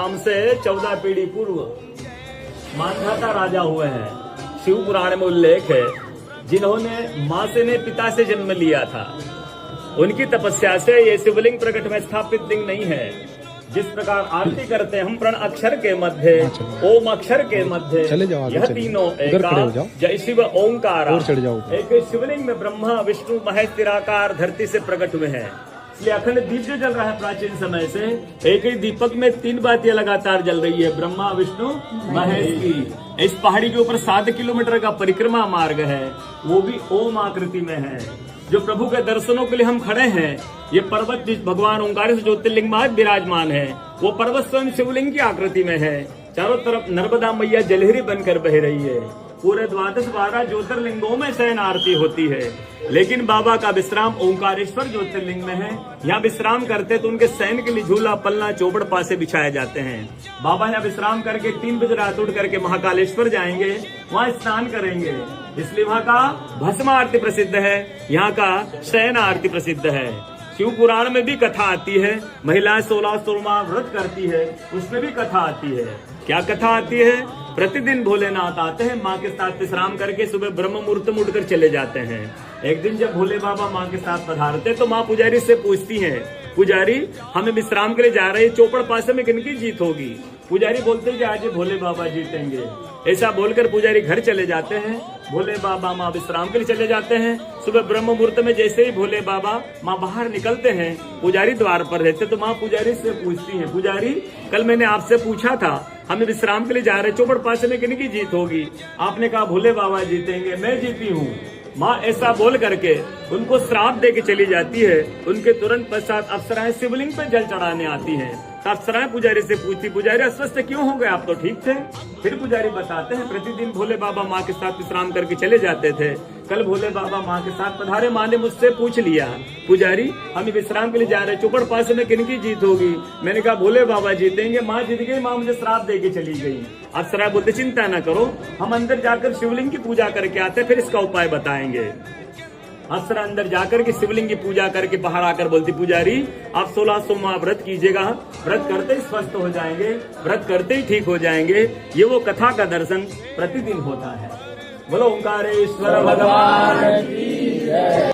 नाम से 14 पीढ़ी पूर्व मांधाता राजा हुए हैं। शिव पुराण में उल्लेख है, जिन्होंने मां से ने पिता से जन्म लिया था, उनकी तपस्या से ये शिवलिंग प्रकट में स्थापित लिंग नहीं है। जिस प्रकार आरती करते हैं हम प्रण अक्षर के मध्य, ओम अक्षर के मध्य, यह तीनों एका जय शिव ओंकार। एक शिवलिंग में ब्रह्मा विष्णु महेश निराकार धरती से प्रकट हुए हैं। इसलिए अखंड दीप जो जल रहा है प्राचीन समय से, एक ही दीपक में 3 बातियां लगातार जल रही है, ब्रह्मा विष्णु महेश की। इस पहाड़ी के ऊपर 7 किलोमीटर का परिक्रमा मार्ग है, वो भी ओम आकृति में है। जो प्रभु के दर्शनों के लिए हम खड़े हैं, ये पर्वत जिस भगवान ओंकारेश्वर ज्योतिर्लिंग में विराजमान है, वो पर्वत स्वयं शिवलिंग की आकृति में है। चारों तरफ नर्मदा मैया जलहरी बनकर बह रही है। पूरे 12 ज्योतिर्लिंगों में शयन आरती होती है, लेकिन बाबा का विश्राम ओंकारेश्वर ज्योतिर्लिंग में है। यहाँ विश्राम करते तो उनके शयन के लिए झूला पलना चौपड़ पासे बिछाए जाते हैं। बाबा यहाँ विश्राम करके 3 बजे रात उठ करके महाकालेश्वर जाएंगे, वहाँ स्नान करेंगे। इसलिए वहाँ का भस्म आरती प्रसिद्ध है, यहाँ का शयन आरती प्रसिद्ध है। शिव पुराण में भी कथा आती है, महिलाएं 16 सोमवार व्रत करती है, उसमें भी कथा आती है। क्या कथा आती है? प्रतिदिन भोलेनाथ आते हैं, माँ के साथ विश्राम करके सुबह ब्रह्म मुहूर्त में उठकर चले जाते हैं। एक दिन जब भोले बाबा माँ के साथ पधारते तो माँ पुजारी से पूछती हैं, पुजारी हमें विश्राम के लिए जा रहे, चौपड़ पासे में किनकी जीत होगी? पुजारी बोलते हैं आज भोले बाबा जीतेंगे। ऐसा बोलकर पुजारी घर चले जाते हैं। भोले बाबा माँ विश्राम के लिए चले जाते हैं। सुबह ब्रह्म मुहूर्त में जैसे ही भोले बाबा माँ बाहर निकलते हैं, पुजारी द्वार पर रहते तो माँ पुजारी से पूछती है, पुजारी कल मैंने आपसे पूछा था हमें विश्राम के लिए जा रहे, चौपड़ पासे में किनकी जीत होगी? आपने कहा भोले बाबा जीतेंगे। मैं जीती हूँ। माँ ऐसा बोल करके उनको श्राप दे के चली जाती है। उनके तुरंत पश्चात अप्सराएं शिवलिंग पर जल चढ़ाने आती हैं। अप्सराएं पुजारी से पूछती, पुजारी अस्वस्थ क्यों हो गए, आप तो ठीक थे? फिर पुजारी बताते हैं, प्रतिदिन भोले बाबा माँ के साथ विश्राम करके चले जाते थे। कल भोले बाबा माँ के साथ पधारे, माँ ने मुझसे पूछ लिया, पुजारी हम विश्राम के लिए जा रहे, चौपड़ पासे में किनकी जीत होगी? मैंने कहा भोले बाबा जीतेंगे। माँ जीत गई, माँ मुझे श्राप दे के चली गई। अप्सरा बोलते, चिंता न करो, हम अंदर जाकर शिवलिंग की पूजा करके आते, फिर इसका उपाय बताएंगे। अप्सरा अंदर जाकर के शिवलिंग की पूजा करके बाहर आकर बोलती, पुजारी आप 16 सोमवार व्रत कीजिएगा, व्रत करते ही स्वस्थ हो जाएंगे, व्रत करते ही ठीक हो जाएंगे। ये वो कथा का दर्शन प्रतिदिन होता है। बोलो ओंकारेश्वर भगवान की जय।